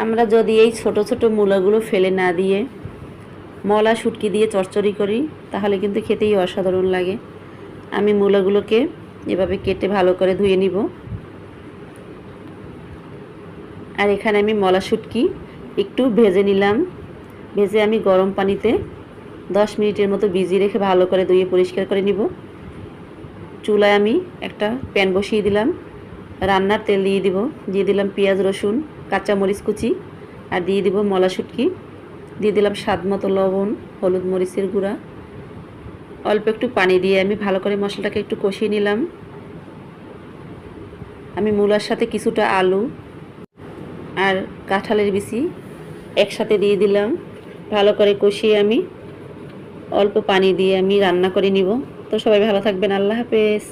আমরা যদি এই ছোট ছোট মূলাগুলো ফেলে না দিয়ে মলা শুটকি দিয়ে চচ্চড়ি করি তাহলে কিন্তু খেতেই অসাধারণ লাগে। আমি মূলাগুলোকে এভাবে কেটে ভালো করে ধুয়ে নিব। আর এখানে আমি মলা শুটকি একটু ভেজে নিলাম। ভেজে আমি গরম পানিতে 10 মিনিটের মতো ভিজিয়ে রেখে ভালো করে ধুয়ে পরিষ্কার করে নিব। চুলায় আমি একটা প্যান বসিয়ে দিলাম। রান্নার তেল দিয়ে দিলাম পেঁয়াজ রসুন কাঁচা মরিচ কুচি, আর দিয়ে দিব মলা শুটকি, দিয়ে দিলাম স্বাদ মতো লবণ, হলুদ মরিচের গুঁড়া, অল্প একটু পানি দিয়ে আমি ভালো করে মশলাটাকে একটু কষিয়ে নিলাম। আমি মূলার সাথে কিছুটা আলু আর কাঁঠালের বিচি একসাথে দিয়ে দিলাম। ভালো করে কষিয়ে আমি অল্প পানি দিয়ে আমি রান্না করে নিব। তো সবাই ভালো থাকবেন। আল্লাহ হাফেজ।